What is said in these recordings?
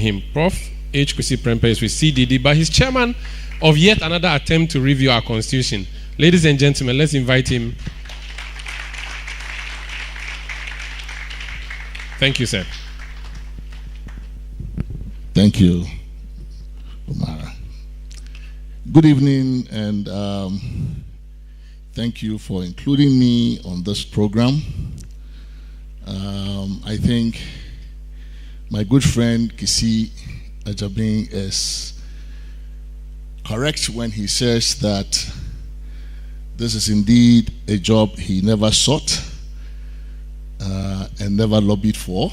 him. Prof. H. Kwesi Peprah is with CDD, but he's chairman of yet another attempt to review our constitution. Ladies and gentlemen, let's invite him. Thank you, sir. Thank you, Omar. Good evening, and thank you for including me on this program. I think my good friend Kwesi Ajabin is correct when he says that this is indeed a job he never sought and never lobbied for.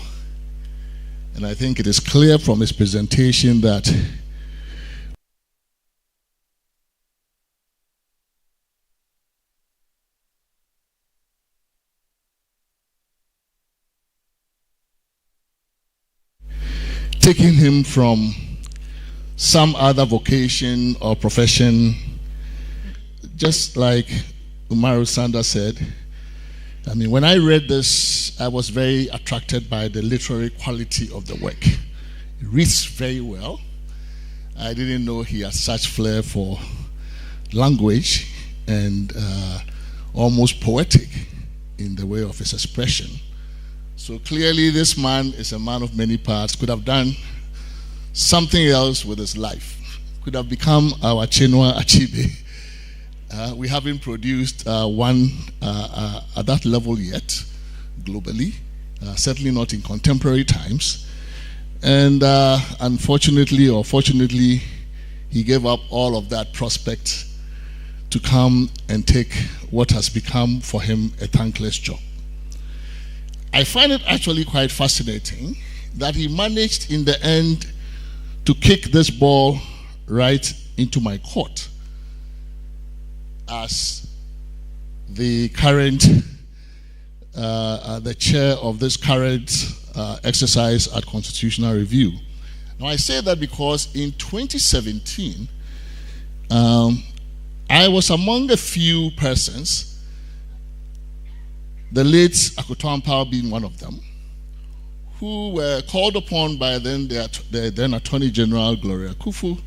And I think it is clear from his presentation that taking him from some other vocation or profession, just like Umaru Sanda said. I mean, when I read this, I was very attracted by the literary quality of the work. It reads very well. I didn't know he had such flair for language and almost poetic in the way of his expression. So clearly this man is a man of many parts, could have done something else with his life, could have become our Chinua Achebe. We haven't produced one at that level yet, globally, certainly not in contemporary times. And unfortunately or fortunately, he gave up all of that prospect to come and take what has become for him a thankless job. I find it actually quite fascinating that he managed in the end to kick this ball right into my court as the current, the chair of this current exercise at Constitutional Review. Now I say that because in 2017, I was among a few persons, the late Akoto Ampao being one of them, who were called upon by the then Attorney General Gloria Kufu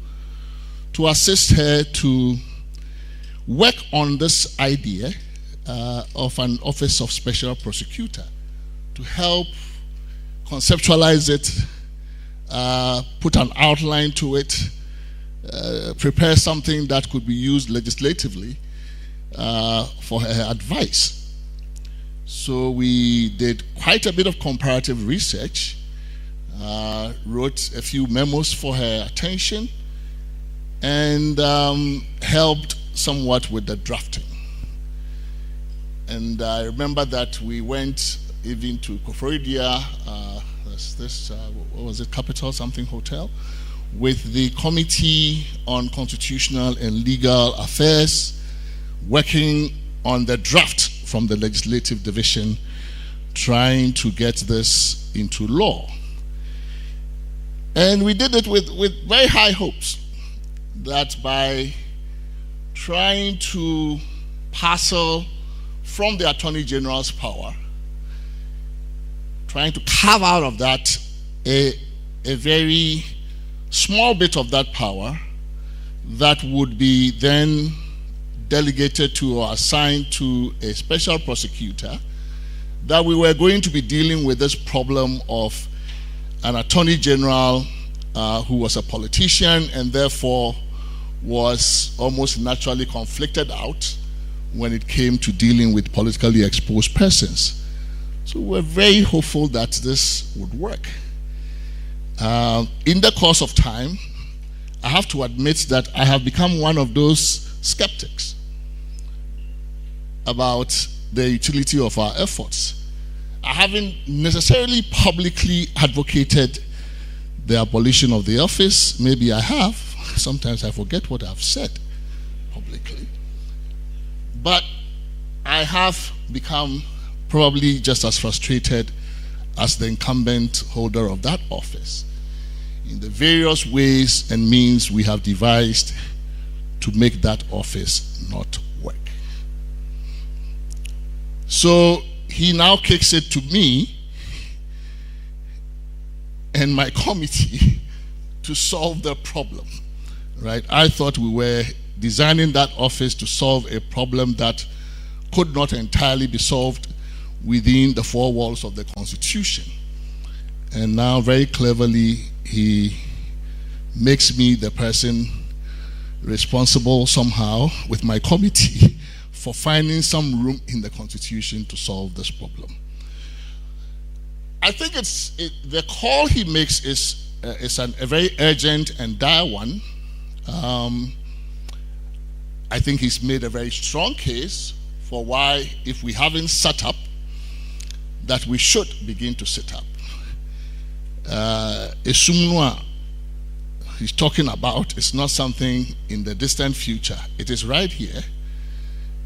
to assist her to work on this idea of an Office of Special Prosecutor, to help conceptualize it, put an outline to it, prepare something that could be used legislatively for her advice. So we did quite a bit of comparative research, wrote a few memos for her attention, and helped somewhat with the drafting. And I remember that we went even to Koforidia, what was it, Capital something Hotel, with the Committee on Constitutional and Legal Affairs, working on the draft from the Legislative Division, trying to get this into law. And we did it with very high hopes that by trying to parcel from the Attorney General's power, trying to carve out of that a very small bit of that power that would be then delegated to or assigned to a special prosecutor, that we were going to be dealing with this problem of an Attorney General who was a politician and therefore was almost naturally conflicted out when it came to dealing with politically exposed persons. So we're very hopeful that this would work. In the course of time, I have to admit that I have become one of those skeptics about the utility of our efforts. I haven't necessarily publicly advocated the abolition of the office. Maybe I have. Sometimes I forget what I've said publicly. But I have become probably just as frustrated as the incumbent holder of that office in the various ways and means we have devised to make that office not work. So he now kicks it to me and my committee to solve the problem, right? I thought we were designing that office to solve a problem that could not entirely be solved within the four walls of the Constitution. And now, very cleverly, he makes me the person responsible somehow with my committee for finding some room in the Constitution to solve this problem. I think the call he makes is a very urgent and dire one. I think he's made a very strong case for why, if we haven't set up, that we should begin to set up. Esumnua he's talking about is not something in the distant future. It is right here,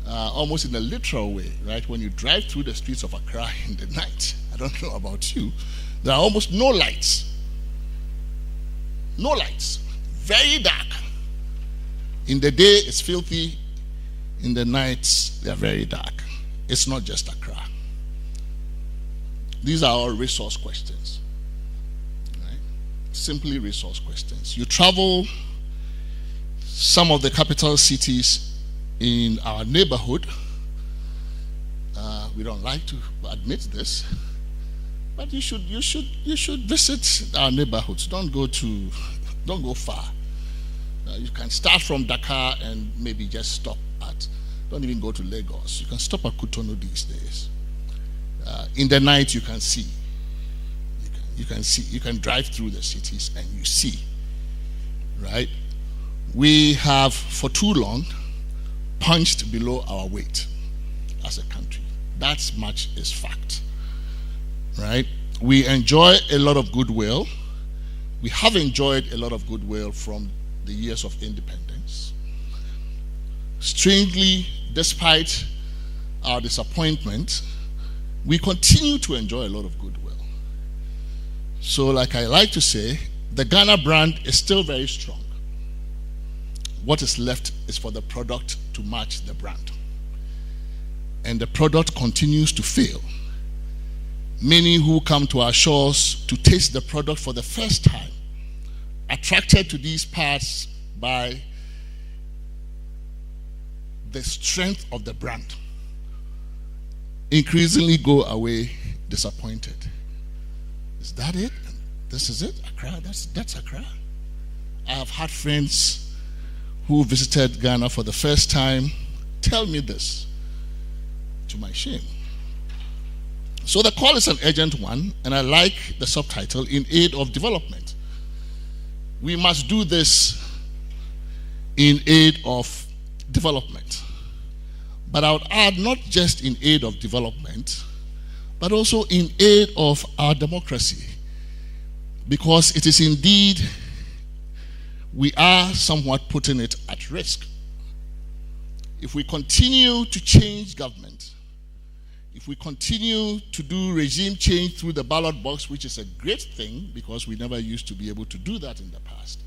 almost in a literal way, right? When you drive through the streets of Accra in the night, I don't know about you, there are almost no lights. No lights. Very dark. In the day, it's filthy. In the nights, they're very dark. It's not just Accra. These are all resource questions. Right? Simply resource questions. You travel some of the capital cities in our neighborhood. We don't like to admit this, but you should visit our neighborhoods. Don't go far. You can start from Dakar and maybe just stop at. Don't even go to Lagos. You can stop at Cotonou these days. In the night, you can see. You can see. You can drive through the cities and you see. Right? We have for too long punched below our weight as a country. That much is fact. Right? We enjoy a lot of goodwill. We have enjoyed a lot of goodwill from the years of independence. Strangely, despite our disappointment, we continue to enjoy a lot of goodwill. So, like I like to say, the Ghana brand is still very strong. What is left is for the product to match the brand. And the product continues to fail. Many who come to our shores to taste the product for the first time, attracted to these parts by the strength of the brand, increasingly go away disappointed. Is that it? This is it? Accra? That's Accra? I have had friends who visited Ghana for the first time tell me this, to my shame. So the call is an urgent one, and I like the subtitle, In Aid of Development. We must do this in aid of development. But I would add, not just in aid of development, but also in aid of our democracy. Because it is indeed, we are somewhat putting it at risk. If we continue to change government, if we continue to do regime change through the ballot box, which is a great thing because we never used to be able to do that in the past,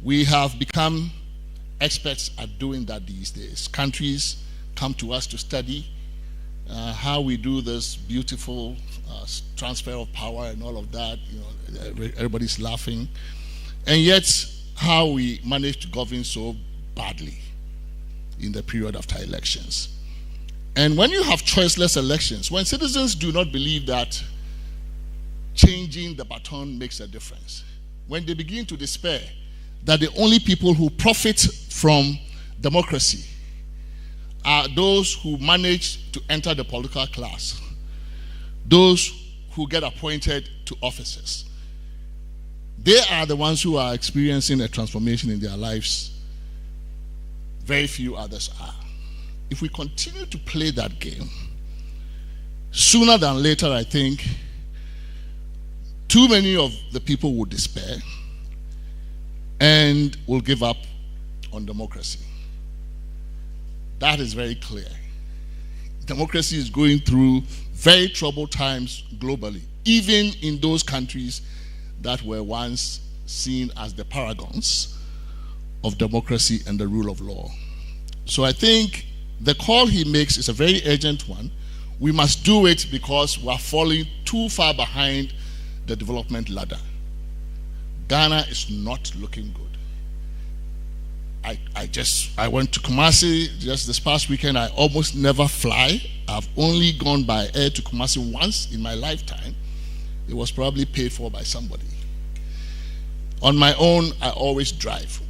we have become experts at doing that these days. Countries come to us to study how we do this beautiful transfer of power and all of that. You know, everybody's laughing. And yet, how we manage to govern so badly in the period after elections. And when you have choiceless elections, when citizens do not believe that changing the baton makes a difference, when they begin to despair that the only people who profit from democracy are those who manage to enter the political class, those who get appointed to offices, they are the ones who are experiencing a transformation in their lives. Very few others are. If we continue to play that game, sooner than later, I think, too many of the people will despair and will give up on democracy. That is very clear. Democracy is going through very troubled times globally, even in those countries that were once seen as the paragons of democracy and the rule of law. So I think the call he makes is a very urgent one. We must do it because we are falling too far behind the development ladder. Ghana is not looking good. I went to Kumasi just this past weekend. I almost never fly. I've only gone by air to Kumasi once in my lifetime. It was probably paid for by somebody. On my own, I always drive.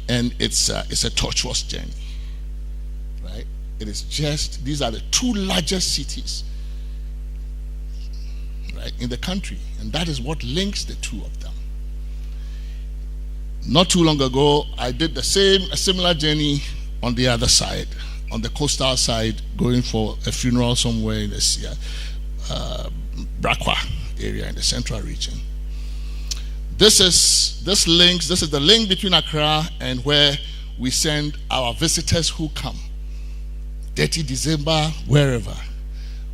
And it's a tortuous journey, right? It is just, these are the two largest cities, right, in the country. And that is what links the two of them. Not too long ago, I did a similar journey on the other side, on the coastal side, going for a funeral somewhere in the Brakwa area in the central region. This is the link between Accra and where we send our visitors who come. 30 December, wherever.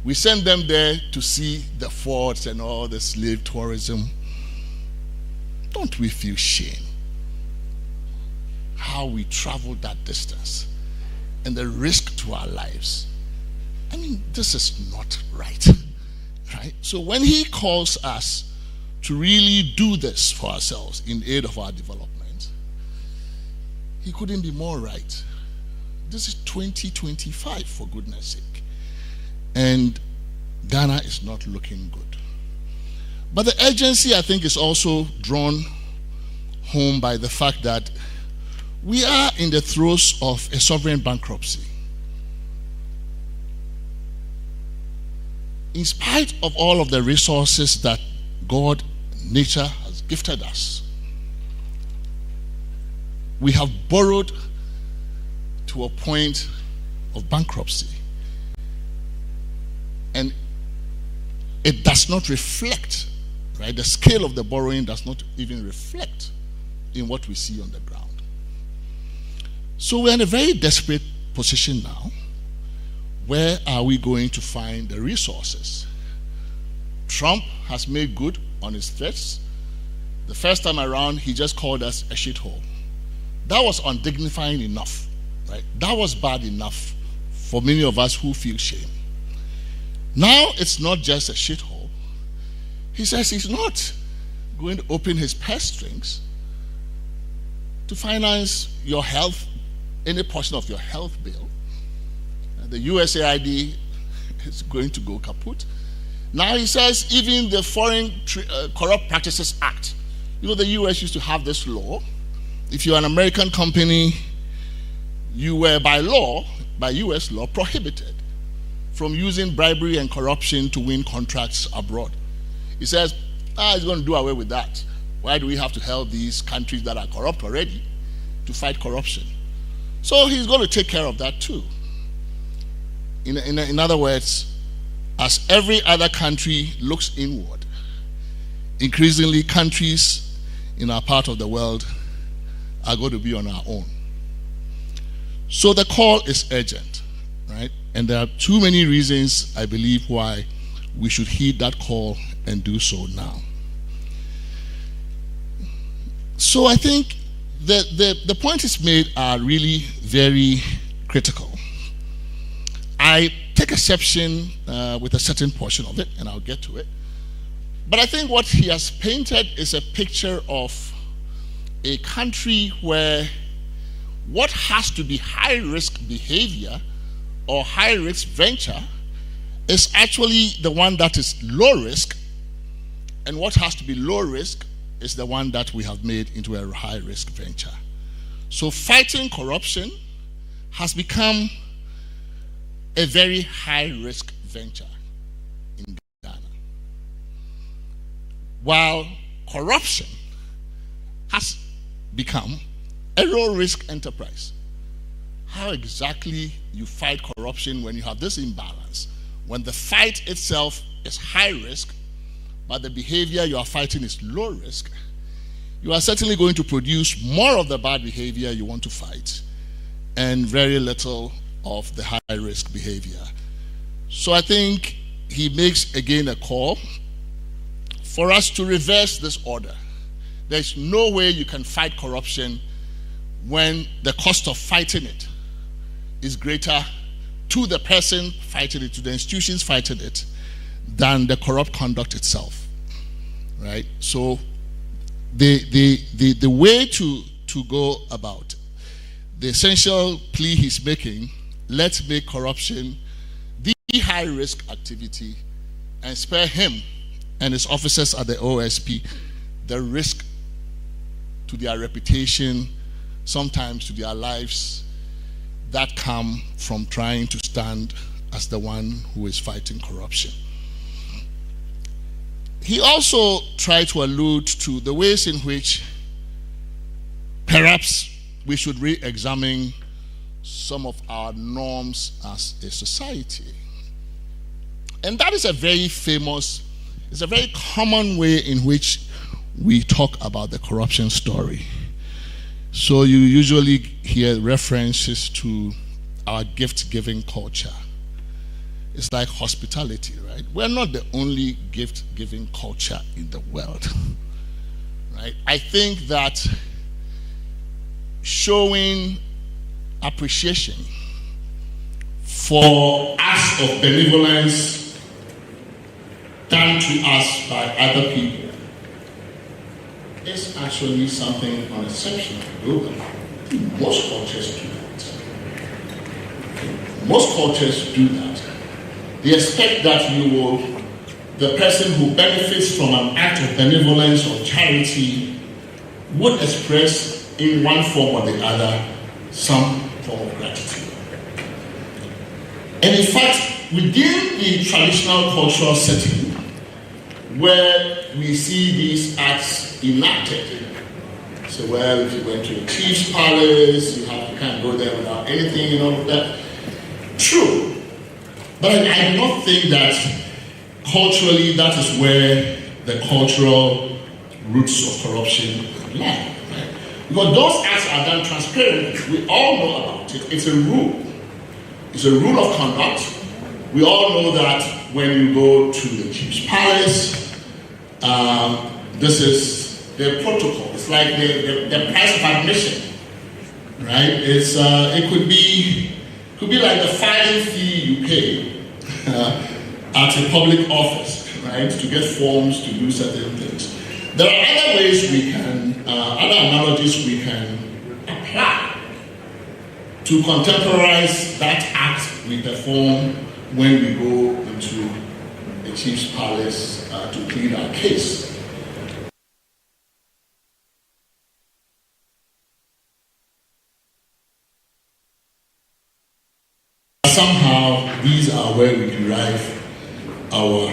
We send them there to see the forts and all the slave tourism. Don't we feel shame? How we travel that distance and the risk to our lives. I mean, this is not right. Right? So when he calls us to really do this for ourselves in aid of our development, he couldn't be more right. This is 2025, for goodness sake. And Ghana is not looking good. But the urgency, I think, is also drawn home by the fact that we are in the throes of a sovereign bankruptcy. In spite of all of the resources that God, nature has gifted us, we have borrowed to a point of bankruptcy. And it does not reflect, right? The scale of the borrowing does not even reflect in what we see on the ground. So we're in a very desperate position now. Where are we going to find the resources? Trump has made good on his threats. The first time around, he just called us a shithole. That was undignifying enough, right? That was bad enough for many of us who feel shame. Now it's not just a shithole. He says he's not going to open his purse strings to finance your health, any portion of your health bill. The USAID is going to go kaput. Now he says even the Foreign Corrupt Practices Act. You know, the US used to have this law. If you're an American company, you were by law, by US law, prohibited from using bribery and corruption to win contracts abroad. He says, he's going to do away with that. Why do we have to help these countries that are corrupt already to fight corruption? So he's going to take care of that too. In other words, as every other country looks inward, increasingly countries in our part of the world are going to be on our own. So the call is urgent, right? And there are too many reasons, I believe, why we should heed that call and do so now. So I think the points made are really very critical. I take exception with a certain portion of it, and I'll get to it. But I think what he has painted is a picture of a country where what has to be high-risk behavior or high-risk venture is actually the one that is low-risk, and what has to be low-risk is the one that we have made into a high-risk venture. So fighting corruption has become a very high-risk venture in Ghana, while corruption has become a low-risk enterprise. How exactly you fight corruption when you have this imbalance, when the fight itself is high-risk, but the behavior you are fighting is low-risk, you are certainly going to produce more of the bad behavior you want to fight and very little of the high-risk behavior. So I think he makes again a call for us to reverse this order. There's no way you can fight corruption when the cost of fighting it is greater to the person fighting it, to the institutions fighting it, than the corrupt conduct itself. Right? So the way to go about the essential plea he's making, let's make corruption the high risk activity and spare him and his officers at the OSP the risk to their reputation, sometimes to their lives, that come from trying to stand as the one who is fighting corruption. He also tried to allude to the ways in which perhaps we should re-examine some of our norms as a society. And that is a very famous, it's a very common way in which we talk about the corruption story. So you usually hear references to our gift-giving culture. It's like hospitality, right? We're not the only gift-giving culture in the world, right? I think that showing appreciation for acts of benevolence done to us by other people is actually something unexceptional globally. Most cultures do that. Most cultures do that. They expect that the person who benefits from an act of benevolence or charity would express in one form or the other some form of gratitude. And in fact, within the traditional cultural setting, where we see these acts enacted, so well, if you went to a chief's palace, you can't go there without anything, that. True. But I do not think that culturally that is where the cultural roots of corruption lie. Right? Because those acts are done transparently. We all know about it. It's a rule. It's a rule of conduct. We all know that when you go to the chief's palace, this is the protocol. It's like the price of admission, right? It could be like the filing fee you pay at a public office, right, to get forms to do certain things. There are other ways other analogies we can apply to contemporize that act we perform when we go into the chief's palace to plead our case. Somehow, these are where we derive our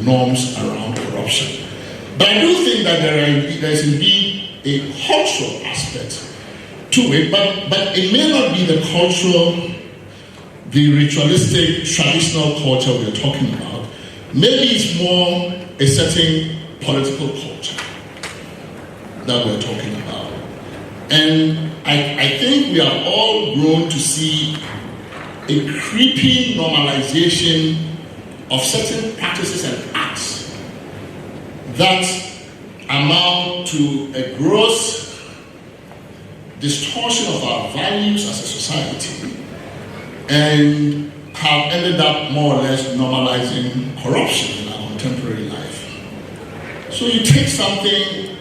norms around corruption. But I do think that there is indeed a cultural aspect to it, but it may not be the cultural, the ritualistic, traditional culture we are talking about. Maybe it's more a certain political culture that we're talking about. And I think we are all grown to see a creeping normalization of certain practices and acts that amount to a gross distortion of our values as a society and have ended up more or less normalizing corruption in our contemporary life. So you take something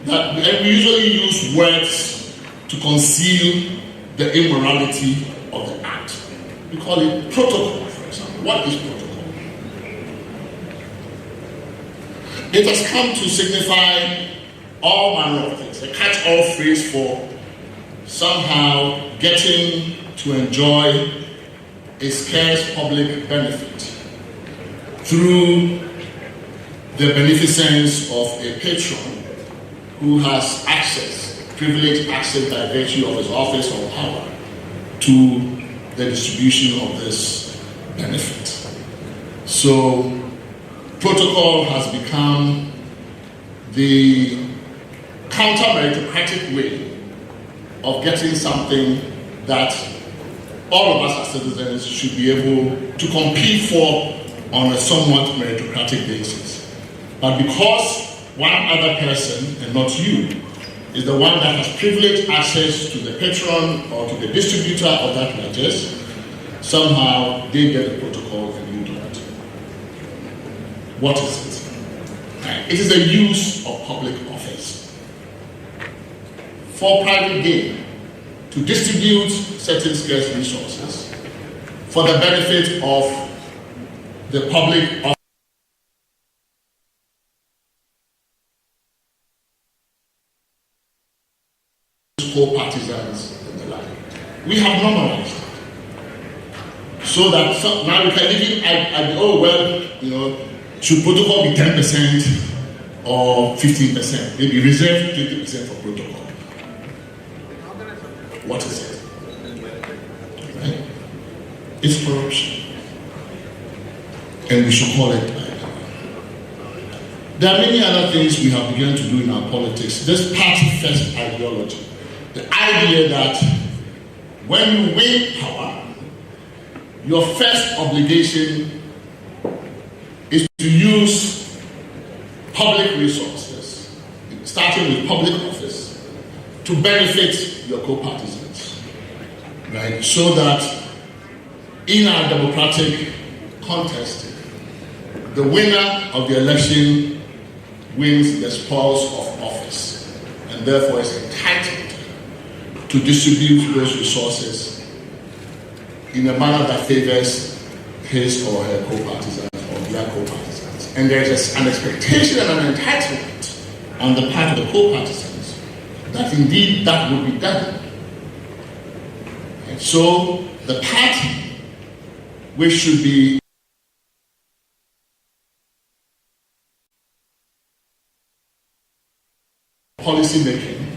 that, and we usually use words to conceal the immorality of the act. We call it protocol, for example. What is protocol? It has come to signify all manner of things, a catch-all phrase for somehow getting to enjoy a scarce public benefit through the beneficence of a patron who has access, privileged access by virtue of his office or power to the distribution of this benefit. So protocol has become the counter-meritocratic way of getting something that all of us as citizens should be able to compete for on a somewhat meritocratic basis. But because one other person, and not you, is the one that has privileged access to the patron or to the distributor of that purchase, somehow they get the protocol and you don't. What is it? It is the use of public office for private gain, to distribute certain scarce resources for the benefit of the public of co-partisans and the like. We have normalized it. So that now we can even, should protocol be 10% or 15%? Maybe reserve 20% for protocol. What is it? Right? It's corruption. And we should call it like that. There are many other things we have begun to do in our politics. This party-first ideology. The idea that when you win power, your first obligation is to use public resources, starting with public office, to benefit your co-partisans, right? So that in our democratic contest, the winner of the election wins the spoils of office, and therefore is entitled to distribute those resources in a manner that favors his or her co-partisans or their co-partisans. And there is an expectation and an entitlement on the part of the co-partisans that indeed that will be done. And so the party, which should be policy making,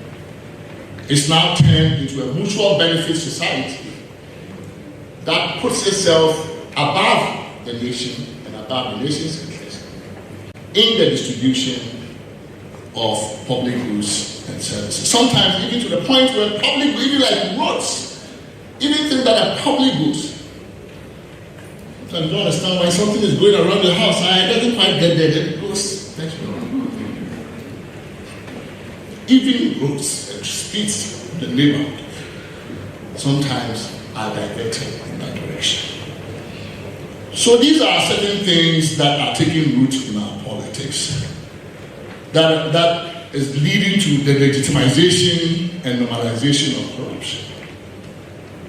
is now turned into a mutual benefit society that puts itself above the nation and above the nation's interest in the distribution of public goods and services. Sometimes even to the point where public, even like roads, even things that are public goods. Sometimes you don't understand why something is going around your house and it doesn't quite get there, then it goes next door. Even roads and streets in the neighborhood sometimes are diverted in that direction. So these are certain things that are taking root in our politics that is leading to the legitimization and normalization of corruption,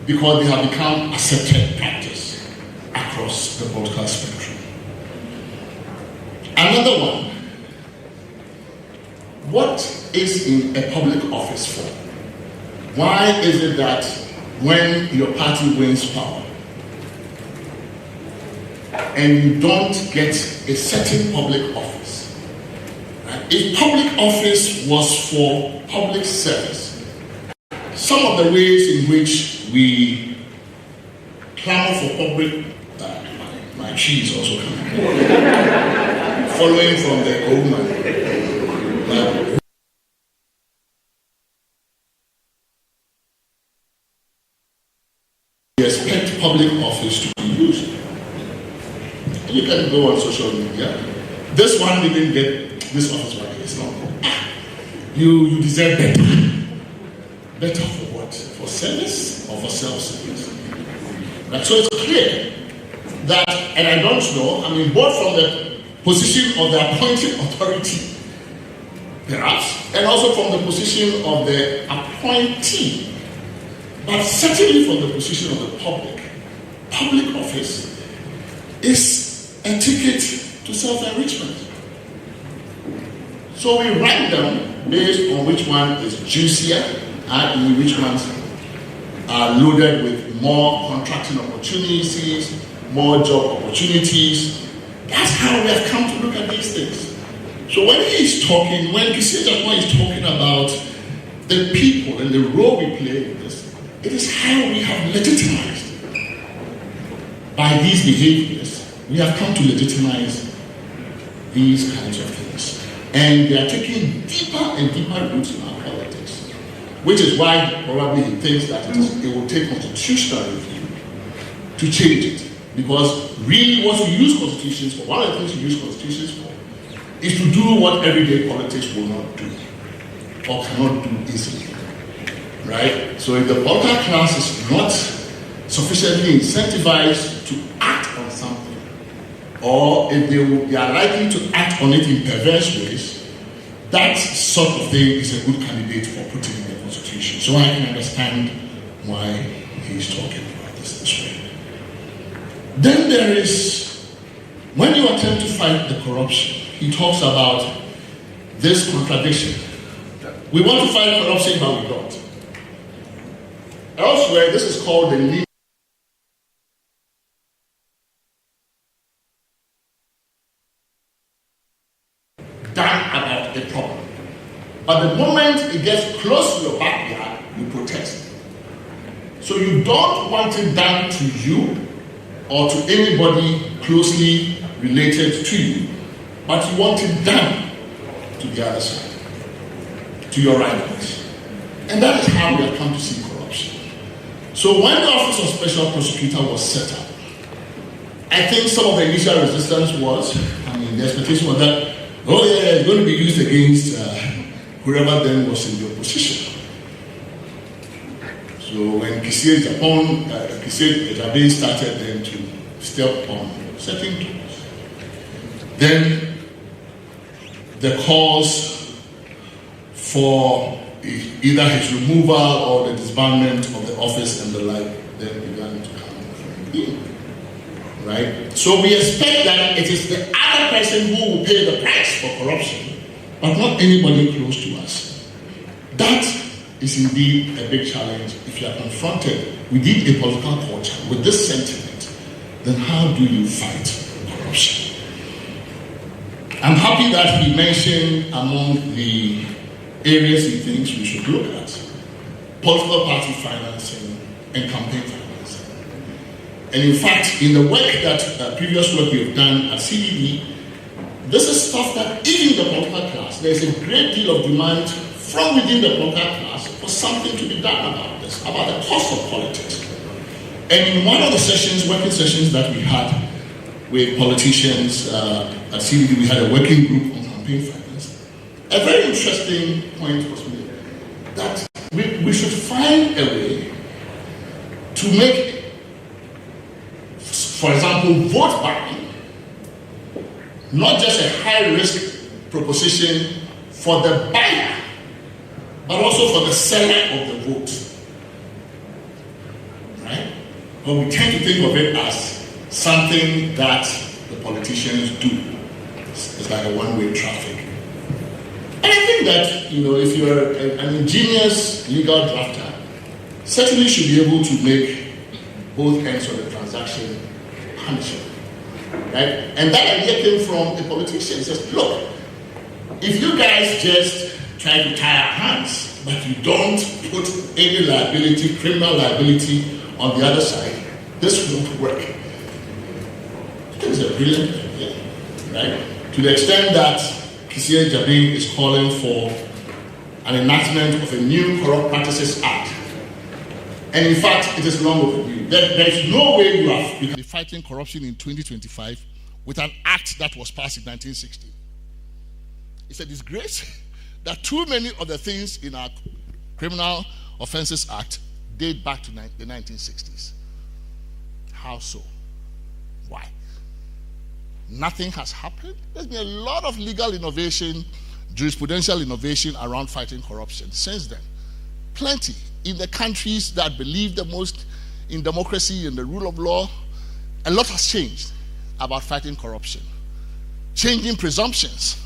because they have become accepted practice across the political spectrum. Another one, what is in a public office for? Why is it that when your party wins power and you don't get a certain public office, right? If public office was for public service, some of the ways in which we clamor for public, my cheese also coming, following from the old man. We expect public office to be used. You can go on social media. This one didn't get this office right here. It's not good. You deserve better. Better for what? For service or for self-service? Right? So it's clear that, and I don't know, both from the position of the appointing authority, perhaps, and also from the position of the appointee, but certainly from the position of the public office is a ticket to self-enrichment. So we rank them based on which one is juicier, i.e. which ones are loaded with more contracting opportunities, more job opportunities. That's how we have come to look at these things. So when Kwesi is talking about the people and the role we play in this, it is how we have legitimized. By these behaviors, we have come to legitimize these kinds of things. And they are taking deeper and deeper roots in our politics. Which is why probably he thinks that it will take constitutional review to change it. Because really what we use constitutions for, one of the things we use constitutions for, is to do what everyday politics will not do, or cannot do easily. Right? So if the political class is not sufficiently incentivized to act on something, or if they are likely to act on it in perverse ways, that sort of thing is a good candidate for putting in the Constitution. So I can understand why he's talking about this way. Then there is, when you attempt to fight the corruption, he talks about this contradiction. We want to fight corruption, but we don't. Elsewhere, this is called the legal done about a problem. But the moment it gets close to your backyard, you protest. So you don't want it done to you or to anybody closely related to you, but you want it done to the other side, to your rivals. And that is how we have come to see corruption. So when the Office of Special Prosecutor was set up, I think some of the initial resistance was, the expectation was that, oh yeah, it's going to be used against whoever then was in the opposition. So when Kwesi Ejabe started then to step on certain toes, then the calls for either his removal or the disbandment of the office and the like then began to come from him. Right? So we expect that it is the other person who will pay the price for corruption, but not anybody close to us. That is indeed a big challenge. If you are confronted within a political culture with this sentiment, then how do you fight corruption? I'm happy that he mentioned among the areas he thinks we should look at political party financing and campaign financing. And in fact, in the work that previous work we have done at CDD, this is stuff that even in the political class, there is a great deal of demand from within the political class for something to be done about this, about the cost of politics. And in one of the sessions, working sessions that we had with politicians at CDD, we had a working group on campaign finance. A very interesting point was made that we should find a way to make, for example, vote buying not just a high-risk proposition for the buyer, but also for the seller of the vote. Right? But we tend to think of it as something that the politicians do. It's like a one-way traffic. And I think that, if you're an ingenious legal drafter, certainly should be able to make both ends of the transaction punishable. Right? And that idea came from a politician. He says, look, if you guys just try to tie our hands, but you don't put any liability, criminal liability on the other side, this won't work. It is a brilliant idea, right? To the extent that Kwesi Ejabe is calling for an enactment of a new Corrupt Practices Act. And in fact, it is long overdue. There is no way you can be fighting corruption in 2025 with an act that was passed in 1960. It's a disgrace that too many of the things in our Criminal Offences Act date back to the 1960s. How so? Why? Nothing has happened. There's been a lot of legal innovation, jurisprudential innovation around fighting corruption since then. Plenty. In the countries that believe the most in democracy and the rule of law, a lot has changed about fighting corruption. Changing presumptions,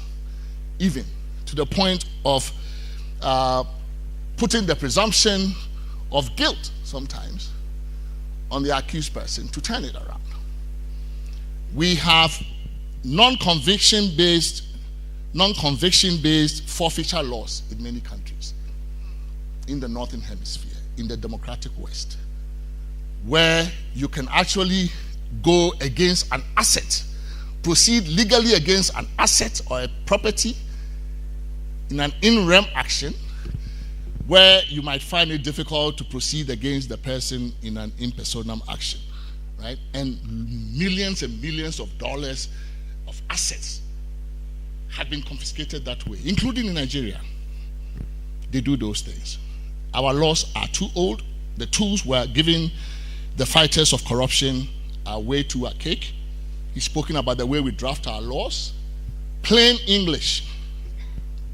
even to the point of putting the presumption of guilt sometimes on the accused person to turn it around. We have non-conviction based forfeiture laws in many countries in the Northern Hemisphere, in the democratic West, where you can actually go against an asset, proceed legally against an asset or a property in an in-rem action, where you might find it difficult to proceed against the person in an in personam action, right? And millions and millions of dollars of assets have been confiscated that way, including in Nigeria. They do those things. Our laws are too old. The tools we're giving the fighters of corruption are way too archaic. He's spoken about the way we draft our laws. Plain English.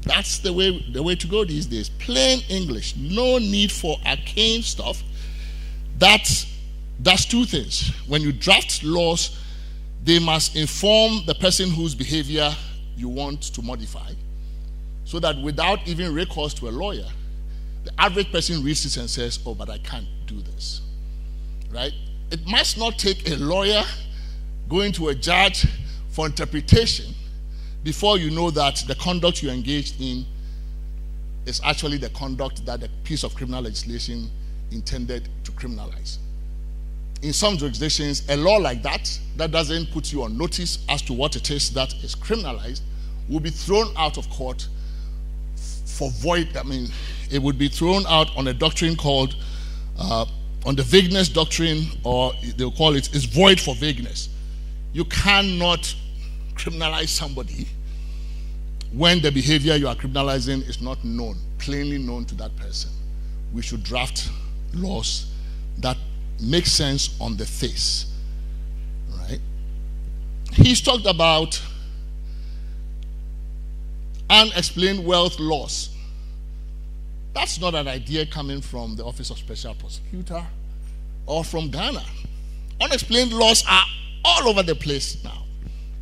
That's the way to go these days. Plain English. No need for arcane stuff. That does two things. When you draft laws, they must inform the person whose behavior you want to modify, so that without even recourse to a lawyer, the average person reads this and says, oh, but I can't do this. Right? It must not take a lawyer going to a judge for interpretation before you know that the conduct you're engaged in is actually the conduct that the piece of criminal legislation intended to criminalize. In some jurisdictions, a law like that doesn't put you on notice as to what it is that is criminalized, will be thrown out of court for void. I mean, it would be thrown out on a doctrine called, on the vagueness doctrine, or they'll call it, is void for vagueness. You cannot criminalize somebody when the behavior you are criminalizing is not known, plainly known to that person. We should draft laws that make sense on the face, right? He's talked about unexplained wealth laws. That's not an idea coming from the Office of Special Prosecutor or from Ghana. Unexplained laws are all over the place now,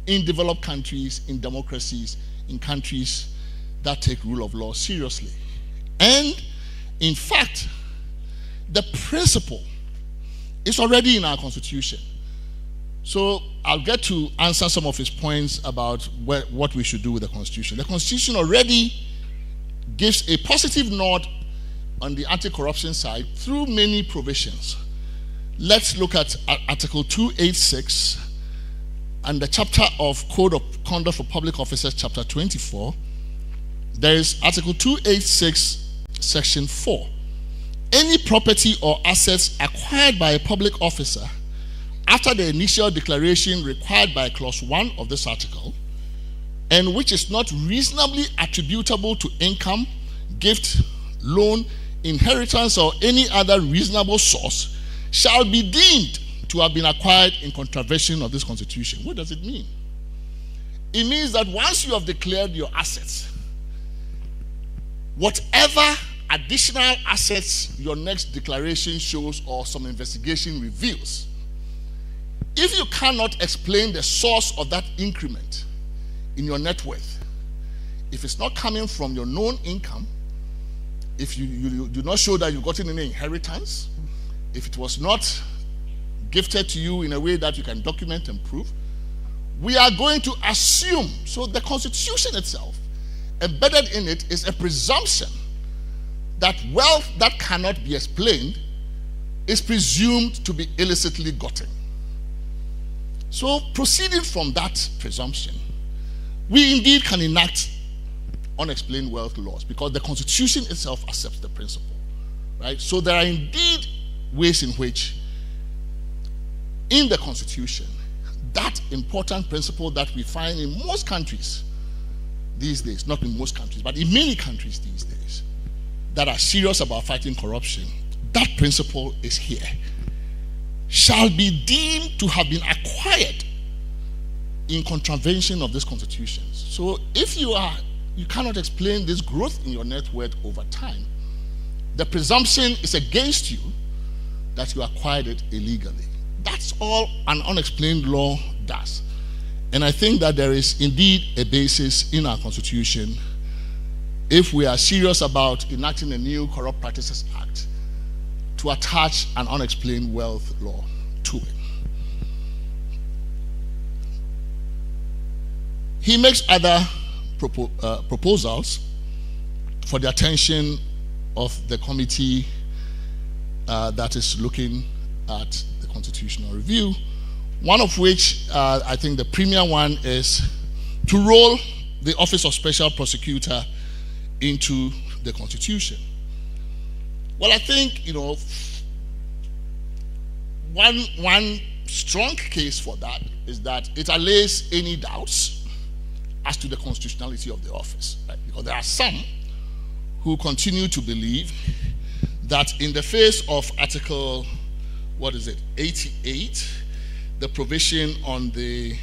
in developed countries, in democracies, in countries that take rule of law seriously. And in fact, the principle is already in our constitution. So I'll get to answer some of his points about what we should do with the constitution. The constitution already gives a positive nod on the anti-corruption side through many provisions. Let's look at Article 286 and the chapter of Code of Conduct for Public Officers, chapter 24. There is Article 286, section 4. Any property or assets acquired by a public officer after the initial declaration required by clause 1 of this article, and which is not reasonably attributable to income, gift, loan, inheritance, or any other reasonable source, shall be deemed to have been acquired in contravention of this constitution. What does it mean? It means that once you have declared your assets, whatever additional assets your next declaration shows or some investigation reveals, if you cannot explain the source of that increment in your net worth, if it's not coming from your known income, if you do not show that you've gotten any inheritance, if it was not gifted to you in a way that you can document and prove, we are going to assume. So the Constitution itself, embedded in it, is a presumption that wealth that cannot be explained is presumed to be illicitly gotten. So proceeding from that presumption, we indeed can enact unexplained wealth laws because the Constitution itself accepts the principle, right? So there are indeed ways in which in the Constitution, that important principle that we find in most countries these days, not in most countries, but in many countries these days that are serious about fighting corruption, that principle is here. Shall be deemed to have been acquired in contravention of this constitution. So if you cannot explain this growth in your net worth over time, the presumption is against you that you acquired it illegally. That's all an unexplained law does. And I think that there is indeed a basis in our constitution, if we are serious about enacting a new Corrupt Practices Act, to attach an unexplained wealth law to it. He makes other proposals for the attention of the committee that is looking at the constitutional review, one of which I think the premier one is to roll the Office of Special Prosecutor into the Constitution. Well, I think, one strong case for that is that it allays any doubts as to the constitutionality of the office, right? Because there are some who continue to believe that in the face of Article 88, the provision on the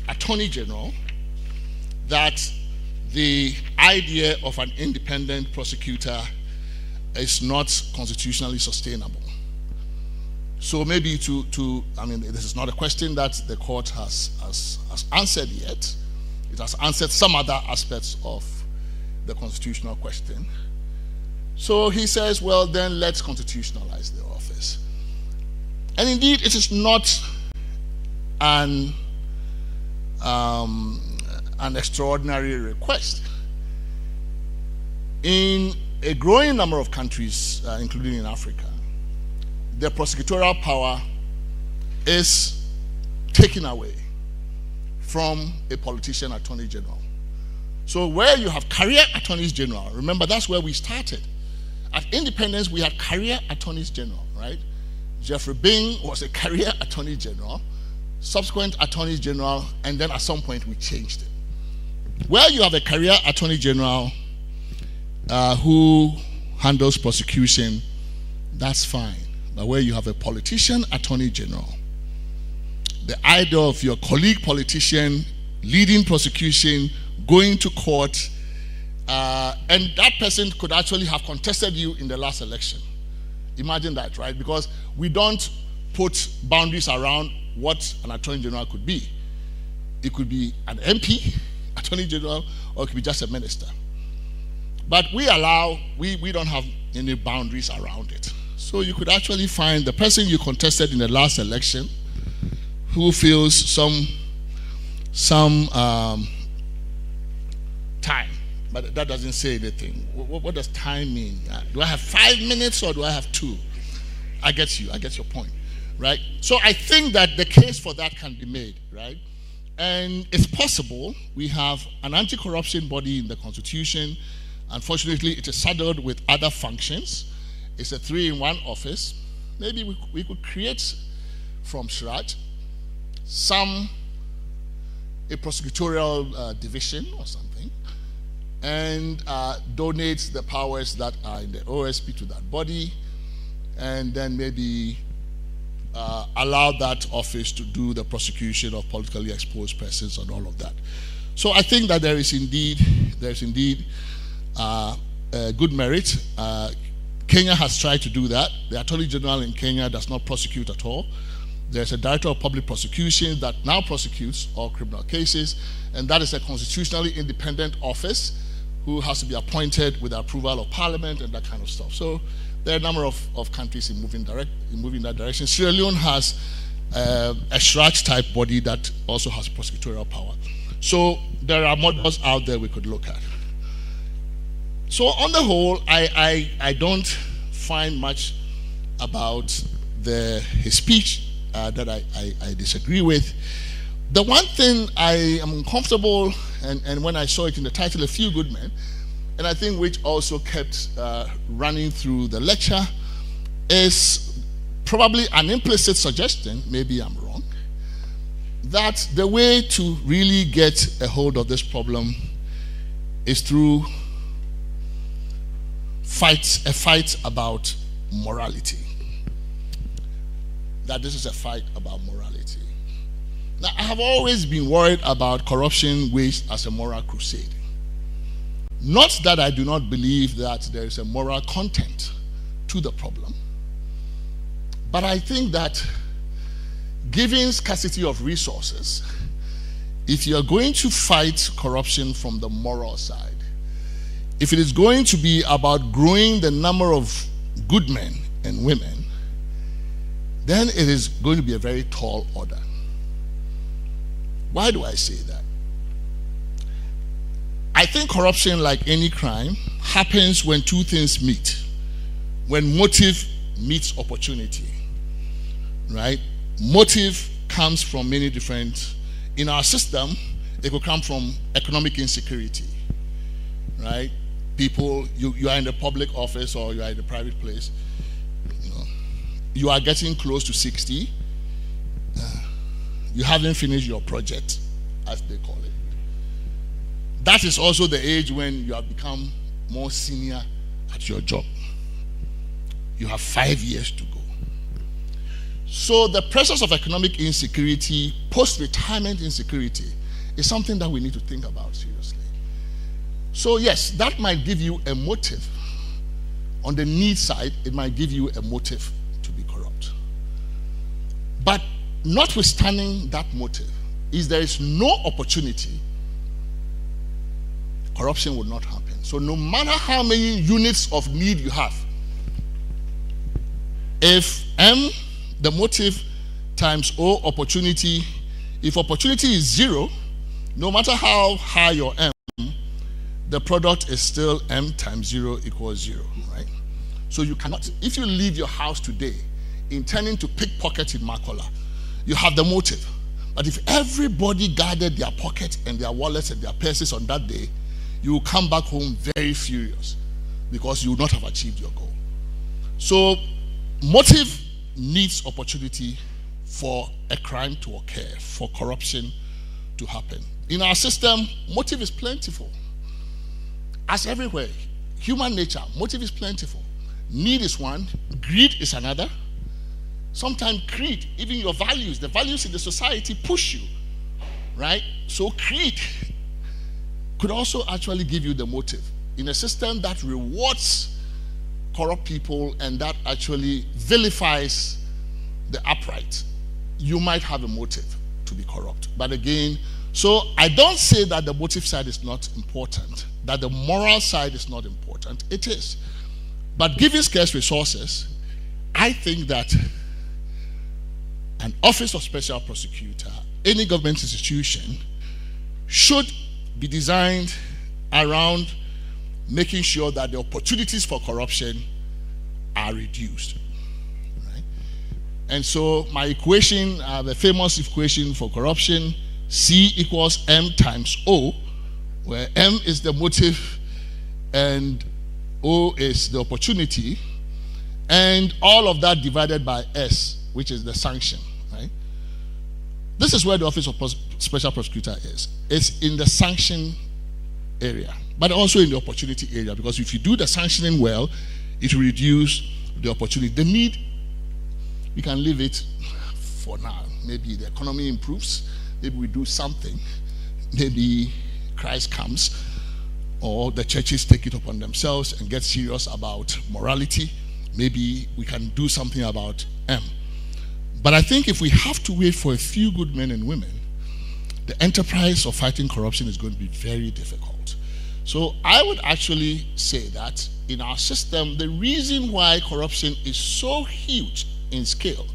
Attorney General that the idea of an independent prosecutor is not constitutionally sustainable. So maybe this is not a question that the court has answered yet. It has answered some other aspects of the constitutional question. So he says, well, then let's constitutionalize the office. And indeed, it is not an extraordinary request. In a growing number of countries, including in Africa, the prosecutorial power is taken away from a politician attorney general. So where you have career attorneys general, remember that's where we started. At independence, we had career attorneys general, right? Jeffrey Bing was a career attorney general, subsequent attorney general, and then at some point we changed it. Where you have a career attorney general who handles prosecution, that's fine. But where you have a politician attorney general, the idea of your colleague politician leading prosecution, going to court, and that person could actually have contested you in the last election. Imagine that, right? Because we don't put boundaries around what an attorney general could be. It could be an MP, attorney general, or it could be just a minister. But we don't have any boundaries around it. So you could actually find the person you contested in the last election who feels some time, but that doesn't say anything. What does time mean? Do I have 5 minutes or do I have 2? I get your point, right? So I think that the case for that can be made, right? And it's possible. We have an anti-corruption body in the Constitution. Unfortunately, it is saddled with other functions. It's a 3-in-1 office. Maybe we could create from scratch a prosecutorial division or something, and donate the powers that are in the OSP to that body, and then maybe allow that office to do the prosecution of politically exposed persons and all of that. So I think that there is indeed good merit. Kenya has tried to do that. The Attorney General in Kenya does not prosecute at all. There's a Director of Public Prosecution that now prosecutes all criminal cases, and that is a constitutionally independent office who has to be appointed with the approval of Parliament and that kind of stuff. So there are a number of countries in moving that direction. Sierra Leone has a SHRAC type body that also has prosecutorial power. So there are models out there we could look at. So on the whole, I don't find much about his speech that I disagree with. The one thing I am uncomfortable, and when I saw it in the title, A Few Good Men, and I think which also kept running through the lecture, is probably an implicit suggestion, maybe I'm wrong, that the way to really get a hold of this problem is through a fight about morality. That this is a fight about morality. Now, I have always been worried about corruption waged as a moral crusade. Not that I do not believe that there is a moral content to the problem, but I think that given scarcity of resources, if you are going to fight corruption from the moral side, if it is going to be about growing the number of good men and women, then it is going to be a very tall order. Why do I say that? I think corruption, like any crime, happens when two things meet. When motive meets opportunity, right? Motive comes from many different, in our system, it could come from economic insecurity, right? People, you are in the public office or you are in a private place, you are getting close to 60, you haven't finished your project, as they call it. That is also the age when you have become more senior at your job. You have 5 years to go. So the pressures of economic insecurity, post-retirement insecurity, is something that we need to think about seriously. So yes, that might give you a motive. On the need side, it might give you a motive to be corrupt. But notwithstanding that motive, if there is no opportunity, corruption will not happen. So no matter how many units of need you have, if M, the motive, times O, opportunity, if opportunity is 0, no matter how high your M, the product is still M times 0 equals 0, right? So you cannot, if you leave your house today intending to pickpocket in Makola, you have the motive. But if everybody guarded their pockets and their wallets and their purses on that day, you will come back home very furious because you will not have achieved your goal. So motive needs opportunity for a crime to occur, for corruption to happen. In our system, motive is plentiful. As everywhere, human nature, motive is plentiful. Need is one, greed is another. Sometimes greed, even your values, the values in the society push you, right? So greed could also actually give you the motive. In a system that rewards corrupt people and that actually vilifies the upright, you might have a motive to be corrupt. But again, so I don't say that the motive side is not important, that the moral side is not important. It is. But given scarce resources, I think that an office of special prosecutor, any government institution, should be designed around making sure that the opportunities for corruption are reduced. Right? And so my equation, the famous equation for corruption, C equals M times O, where M is the motive and O is the opportunity, and all of that divided by S, which is the sanction, right? This is where the Office of Special Prosecutor is. It's in the sanction area, but also in the opportunity area, because if you do the sanctioning well, it will reduce the opportunity. The need, we can leave it for now. Maybe the economy improves, maybe we do something, maybe Christ comes, or the churches take it upon themselves and get serious about morality. Maybe we can do something about M. But I think if we have to wait for a few good men and women, the enterprise of fighting corruption is going to be very difficult. So I would actually say that in our system, the reason why corruption is so huge in scale,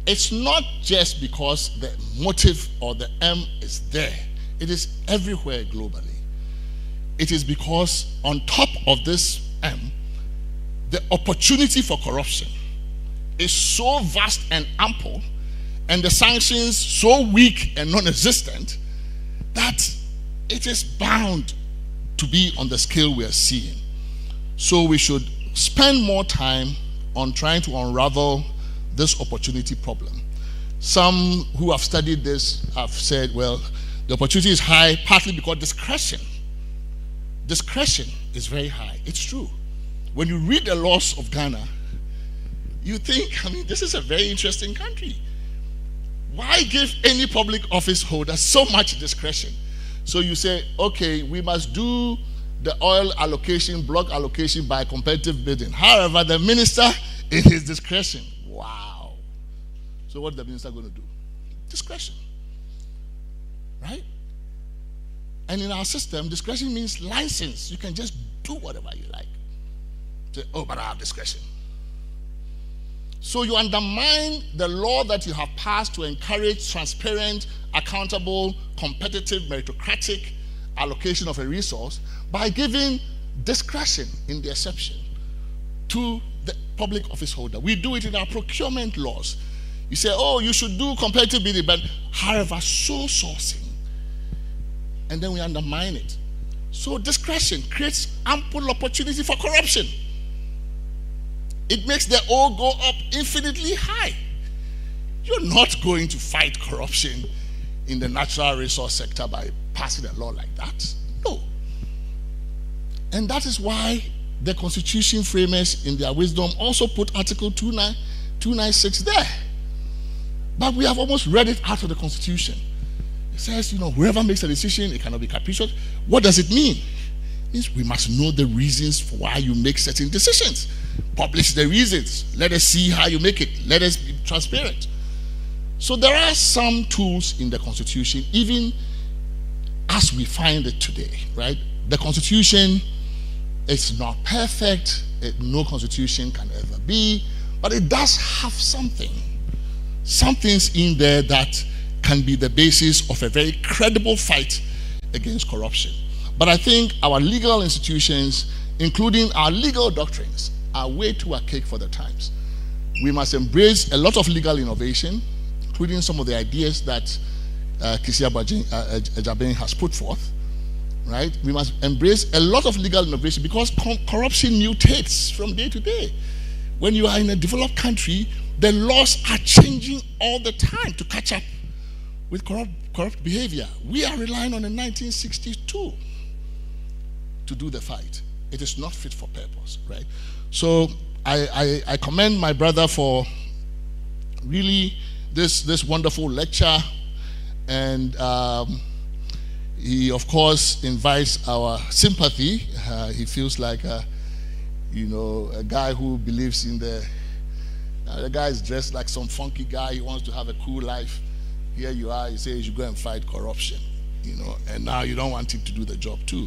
it's not just because the motive or the M is there. It is everywhere globally. It is because on top of this M, the opportunity for corruption is so vast and ample, and the sanctions so weak and non-existent, that it is bound to be on the scale we are seeing. So we should spend more time on trying to unravel this opportunity problem. Some who have studied this have said, well, the opportunity is high partly because discretion is very high. It's true. When you read the laws of Ghana, you think, this is a very interesting country. Why give any public office holder so much discretion? So you say, okay, we must do the oil allocation, block allocation by competitive bidding. However, the minister, in his discretion. Wow. So what's the minister going to do? Discretion. Right? And in our system, discretion means license. You can just do whatever you like. Say, oh, but I have discretion. So you undermine the law that you have passed to encourage transparent, accountable, competitive, meritocratic allocation of a resource by giving discretion in the exception to the public office holder. We do it in our procurement laws. You say, oh, you should do competitive bidding, but however, sole sourcing. And then we undermine it. So discretion creates ample opportunity for corruption. It makes the O go up infinitely high. You're not going to fight corruption in the natural resource sector by passing a law like that. No. And that is why the Constitution framers in their wisdom also put Article 296 there. But we have almost read it out of the Constitution. It says, whoever makes a decision, it cannot be capricious. What does it mean? It means we must know the reasons for why you make certain decisions. Publish the reasons. Let us see how you make it. Let us be transparent. So there are some tools in the Constitution, even as we find it today, right? The Constitution is not perfect. No Constitution can ever be. But it does have something. Some things in there that can be the basis of a very credible fight against corruption. But I think our legal institutions, including our legal doctrines, are way too archaic for the times. We must embrace a lot of legal innovation, including some of the ideas that Kwesi Ejabeng has put forth. Right? We must embrace a lot of legal innovation because corruption mutates from day to day. When you are in a developed country, the laws are changing all the time to catch up with corrupt behavior. We are relying on the 1962 to do the fight. It is not fit for purpose, right? So I commend my brother for really this wonderful lecture, and he of course invites our sympathy. He feels like a guy who believes in the guy is dressed like some funky guy. He wants to have a cool life. Here you are, you say you should go and fight corruption, and now you don't want him to do the job too.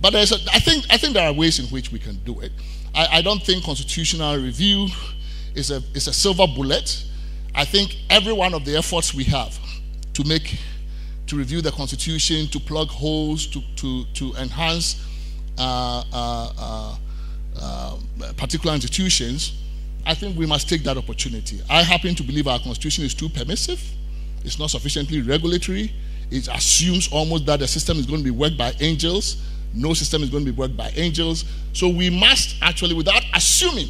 But I think there are ways in which we can do it. I don't think constitutional review is a silver bullet. I think every one of the efforts we have to review the Constitution, to plug holes, to enhance particular institutions, I think we must take that opportunity. I happen to believe our Constitution is too permissive. It's not sufficiently regulatory. It assumes almost that the system is going to be worked by angels. No system is going to be worked by angels. So we must actually, without assuming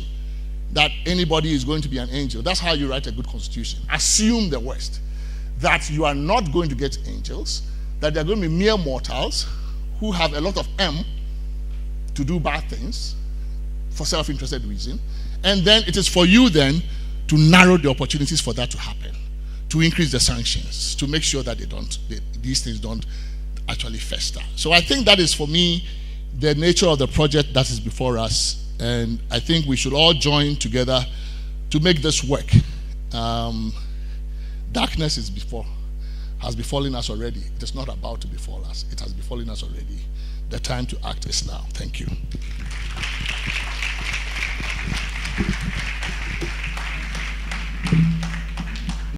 that anybody is going to be an angel, that's how you write a good Constitution. Assume the worst, that you are not going to get angels, that they're going to be mere mortals who have a lot of to do bad things for self-interested reason, and then it is for you then to narrow the opportunities for that to happen, to increase the sanctions, to make sure that these things don't actually fester. So I think that is, for me, the nature of the project that is before us, and I think we should all join together to make this work. Darkness has befallen us already. It is not about to befall us. It has befallen us already. The time to act is now. Thank you.